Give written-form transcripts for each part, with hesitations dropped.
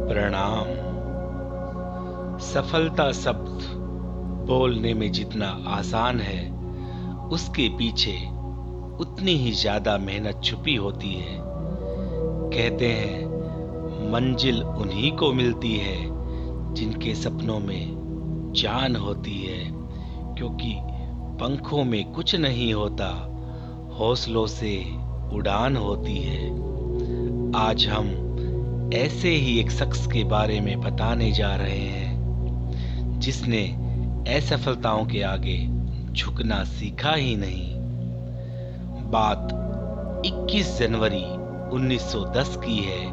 प्रणाम। सफलता शब्द बोलने में जितना आसान है, उसके पीछे उतनी ही ज्यादा मेहनत छुपी होती है। कहते हैं मंजिल उन्हीं को मिलती है जिनके सपनों में जान होती है, क्योंकि पंखों में कुछ नहीं होता, हौसलों से उड़ान होती है। आज हम ऐसे ही एक शख्स के बारे में बताने जा रहे हैं जिसने असफलताओं के आगे झुकना सीखा ही नहीं। बात 21 जनवरी 1910 की है,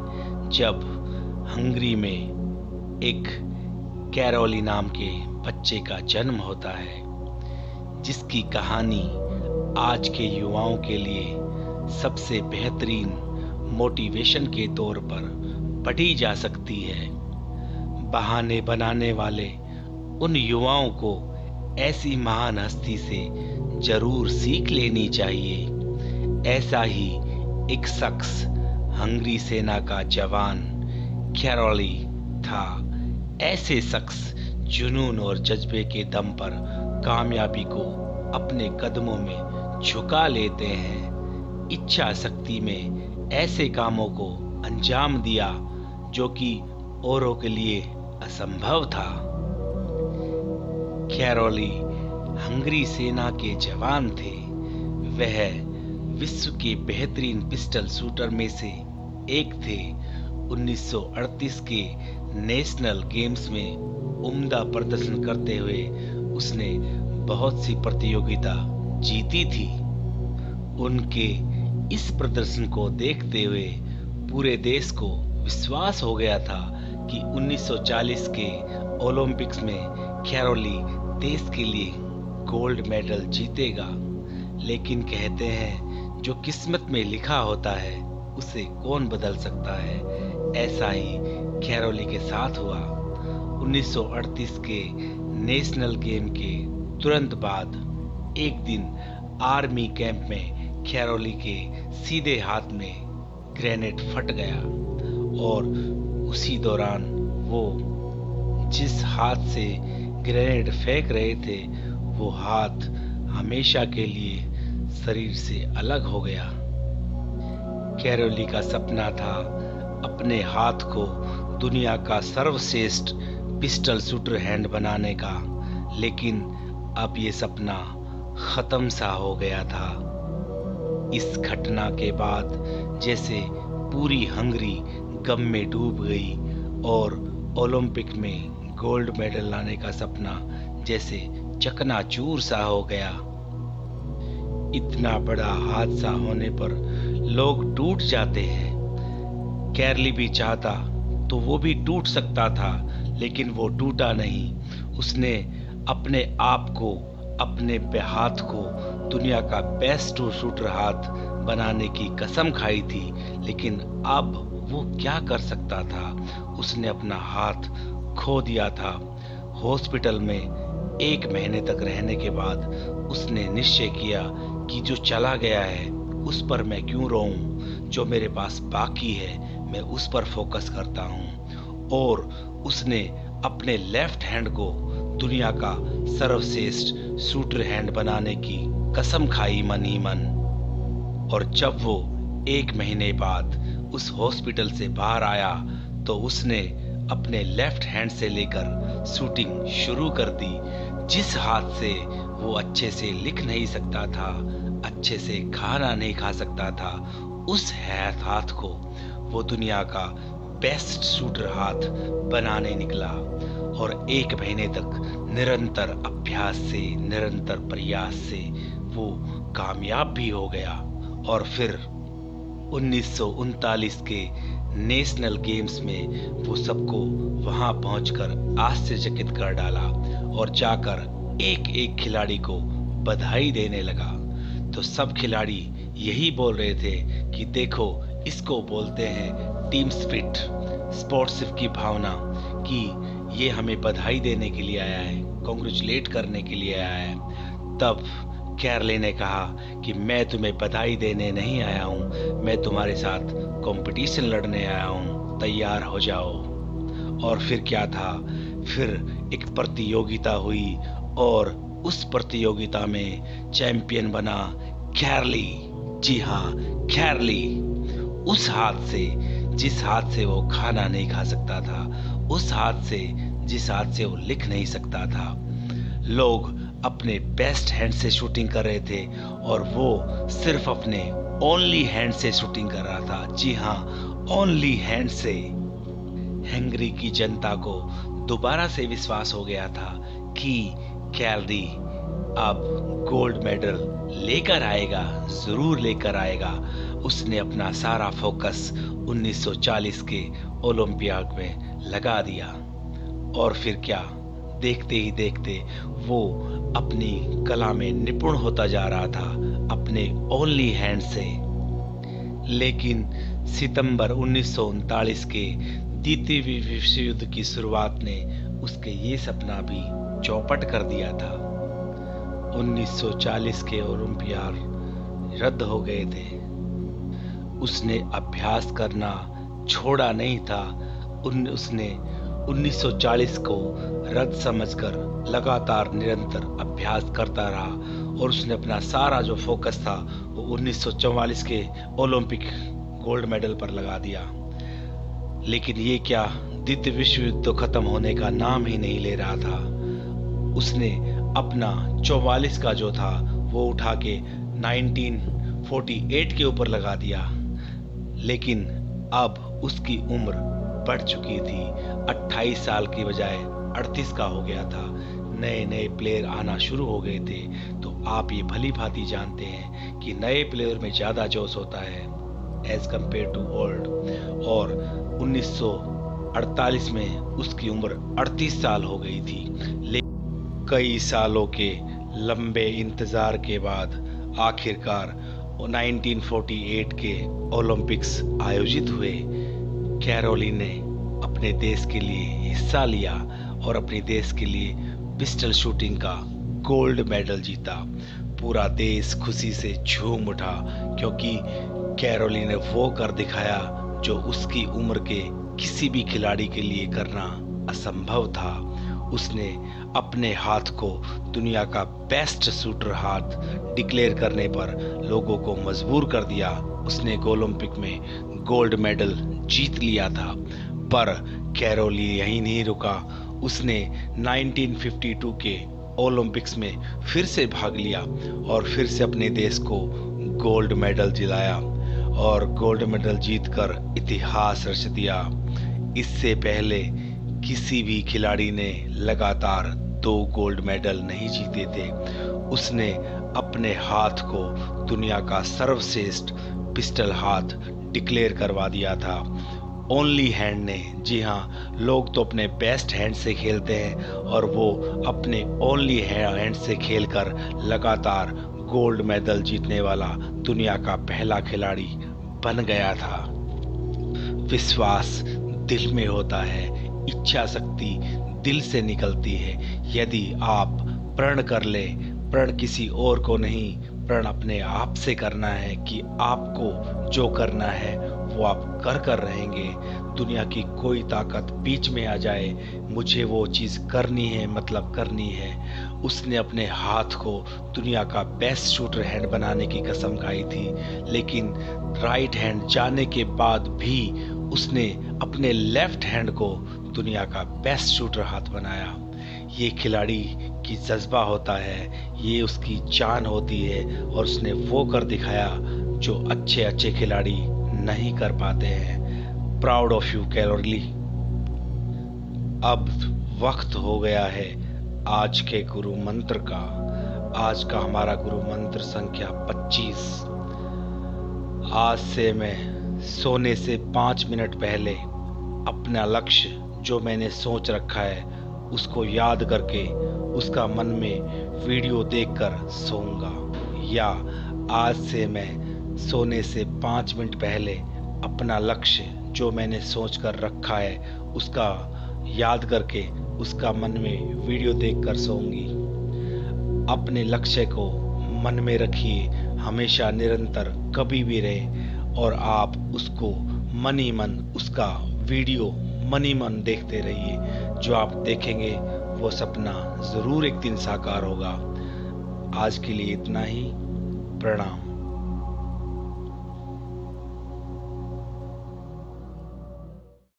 जब हंगरी में एक कैरोली नाम के बच्चे का जन्म होता है, जिसकी कहानी आज के युवाओं के लिए सबसे बेहतरीन मोटिवेशन के तौर पर पढ़ी जा सकती है। बहाने बनाने वाले उन युवाओं को ऐसी महान हस्ती से जरूर सीख लेनी चाहिए। ऐसा ही एक शख्स हंगरी सेना का जवान कैरोली था। ऐसे शख्स जुनून और जज्बे के दम पर कामयाबी को अपने कदमों में झुका लेते हैं। इच्छा शक्ति में ऐसे कामों को अंजाम दिया जो कि औरों के लिए असंभव था। कैरोली हंगरी सेना के जवान थे। वह विश्व के बेहतरीन पिस्टल शूटर में से एक थे। 1938 के नेशनल गेम्स में उम्दा प्रदर्शन करते हुए उसने बहुत सी प्रतियोगिता जीती थी। उनके इस प्रदर्शन को देखते हुए पूरे देश को विश्वास हो गया था कि 1940 के ओलंपिक्स में कैरोली देश के लिए गोल्ड मेडल जीतेगा। लेकिन कहते हैं जो किस्मत में लिखा होता है उसे कौन बदल सकता है। ऐसा ही कैरोली के साथ हुआ। 1938 के नेशनल गेम के तुरंत बाद एक दिन आर्मी कैंप में कैरोली के सीधे हाथ में ग्रेनेड फट गया और उसी दौरान वो जिस हाथ से ग्रेनेड फेंक रहे थे वो हाथ हमेशा के लिए शरीर से अलग हो गया। कैरोली का सपना था अपने हाथ को दुनिया का सर्वश्रेष्ठ पिस्टल शूटर हैंड बनाने का, लेकिन अब ये सपना खत्म सा हो गया था। इस घटना के बाद जैसे पूरी हंगरी गम में डूब गई और ओलंपिक में गोल्ड मेडल लाने का सपना जैसे चकनाचूर सा हो गया। इतना बड़ा हादसा होने पर लोग टूट जाते हैं। कैरोली भी चाहता तो वो भी टूट सकता था, लेकिन वो टूटा नहीं। उसने अपने आप को, अपने हाथ को दुनिया का बेस्ट शूटर हाथ बनाने की कसम खाई थी। लेकिन अब वो क्या कर सकता था? उसने अपना हाथ खो दिया था। हॉस्पिटल में 1 महीने तक रहने के बाद उसने निश्चय किया कि जो चला गया है उस पर मैं क्यों रोऊं, जो मेरे पास बाकी है मैं उस पर फोकस करता हूं। और उसने अपने लेफ्ट हैंड को दुनिया का सर्वश्रेष्ठ शूटर हैंड बनाने की कसम खाई मन ही मन। और जब वो 1 महीने बाद उस हॉस्पिटल से बाहर आया तो उसने अपने लेफ्ट हैंड से लेकर शूटिंग शुरू कर दी। जिस हाथ से वो अच्छे से लिख नहीं सकता था, अच्छे से खाना नहीं खा सकता था, उस हाथ को वो दुनिया का बेस्ट शूटर हाथ बनाने निकला। और 1 महीने तक निरंतर अभ्यास से, निरंतर प्रयास से वो कामयाब भी हो गया। और फिर 1939 के नेशनल गेम्स में वो सबको वहां पहुंचकर आश्चर्यचकित कर डाला और जाकर एक एक खिलाड़ी को बधाई देने लगा। तो सब खिलाड़ी यही बोल रहे थे कि देखो, इसको बोलते हैं टीम स्पिरिट, स्पोर्ट्समैनशिप की भावना, कि ये हमें बधाई देने के लिए आया है, कांग्रेचुलेट करने के लिए आया है। तब कैरोली ने कहा कि मैं तुम्हें बधाई देने नहीं आया हूँ, मैं तुम्हारे साथ कंपटीशन लड़ने आया हूँ, तैयार हो जाओ। और फिर क्या था, फिर एक प्रतियोगिता हुई और उस प्रतियोगिता में चैंपियन बना कैरली। जी हाँ, कैरली। उस हाथ से जिस हाथ से वो खाना नहीं खा सकता था, उस हाथ से जिस हाथ से वो लिख नहीं सकता था। लोग अपने बेस्ट हैंड से शूटिंग कर रहे थे और वो सिर्फ अपने ओनली हैंड से शूटिंग कर रहा था। जी हाँ, ओनली हैंड से। हंगरी की जनता को दोबारा से विश्वास हो गया था कि कैलरी अब गोल्ड मेडल लेकर आएगा, जरूर लेकर आएगा। उसने अपना सारा फोकस 1940 के ओलंपियाड में लगा दिया और फिर क्या, देखते ही देखते वो अपनी कला में निपुण होता जा रहा था अपने ओनली हैंड से। लेकिन सितंबर 1939 के द्वितीय विश्व युद्ध की शुरुआत ने उसके ये सपना भी चौपट कर दिया था। 1940 के ओलंपियाड रद्द हो गए थे। उसने अभ्यास करना छोड़ा नहीं था। उसने 1940 को रद्द समझकर लगातार निरंतर अभ्यास करता रहा और उसने अपना सारा जो फोकस था वो 1944 के ओलंपिक गोल्ड मेडल पर लगा दिया। लेकिन ये क्या, द्वितीय विश्व युद्ध तो खत्म होने का नाम ही नहीं ले रहा था। उसने अपना 44 का जो था वो उठा के 1948 के ऊपर लगा दिया। लेकिन अब उसकी उम्र बढ़ चुकी थी, 28 साल की बजाय 38 का हो गया था। नए नए प्लेयर आना शुरू हो गए थे। तो आप ये भली भांति जानते हैं कि नए प्लेयर में ज्यादा जोश होता है एज कंपेयर टू ओल्ड। और 1948 में उसकी उम्र 38 साल हो गई थी। लेकिन कई सालों के लंबे इंतजार के बाद आखिरकार 1948 के ओलंपिक्स आयोजित हुए। कैरोली ने अपने देश के लिए हिस्सा लिया और अपने देश के लिए पिस्टल शूटिंग का गोल्ड मेडल जीता। पूरा देश खुशी से झूम उठा क्योंकि कैरोली ने वो कर दिखाया जो उसकी उम्र के किसी भी खिलाड़ी के लिए करना असंभव था। उसने अपने हाथ को दुनिया का बेस्ट शूटर हाथ डिक्लेयर करने पर लोगों को मजबूर कर दिया। उसने ओलंपिक में गोल्ड मेडल जीत लिया था। पर कैरोली यहीं नहीं रुका। उसने 1952 के ओलंपिक्स में फिर से भाग लिया और फिर से अपने देश को गोल्ड मेडल दिलाया और गोल्ड मेडल जीतकर इतिहास रच दिया। इससे पहले किसी भी खिलाड़ी ने लगातार 2 गोल्ड मेडल नहीं जीते थे। उसने अपने हाथ को दुनिया का सर्वश्रेष्ठ पिस्टल हाथ डिक्लेयर करवा दिया था ओनली हैंड ने। जी हाँ, लोग तो अपने बेस्ट हैंड से खेलते हैं और वो अपने ओनली हैंड से खेलकर लगातार गोल्ड मेडल जीतने वाला दुनिया का पहला खिलाड़ी बन गया था। विश्वास दिल में होता है, इच्छा शक्ति दिल से निकलती है। यदि आप प्रण कर ले, प्रण किसी और को नहीं, प्रण अपने आप से करना है कि आपको जो करना है वो आप कर रहेंगे। दुनिया की कोई ताकत बीच में आ जाए, मुझे वो चीज़ करनी है मतलब करनी है। उसने अपने हाथ को दुनिया का बेस्ट शूटर हैंड बनाने की कसम खाई थी। लेकिन राइट हैंड जाने के बाद भी उसने अपने लेफ्ट हैंड को दुनिया का बेस्ट शूटर हाथ बनाया। ये खिलाड़ी की जज्बा होता है, ये उसकी जान होती है और उसने वो कर दिखाया जो अच्छे अच्छे खिलाड़ी नहीं कर पाते हैं। Proud of you Caroli. अब वक्त हो गया है आज के गुरु मंत्र का। आज का हमारा गुरु मंत्र संख्या 25। आज से मैं सोने से 5 मिनट पहले अपना लक्ष्य जो मैंने सोच रखा है उसको याद करके उसका मन में वीडियो देखकर सोऊंगा। या आज से मैं सोने से 5 मिनट पहले अपना लक्ष्य जो मैंने सोच कर रखा है उसका याद करके उसका मन में वीडियो देखकर सोऊंगी। अपने लक्ष्य को मन में रखिए, हमेशा निरंतर कभी भी रहे और आप उसको मन ही मन उसका वीडियो मन ही मन देखते रहिए। जो आप देखेंगे वो सपना जरूर एक दिन साकार होगा। आज के लिए इतना ही। प्रणाम।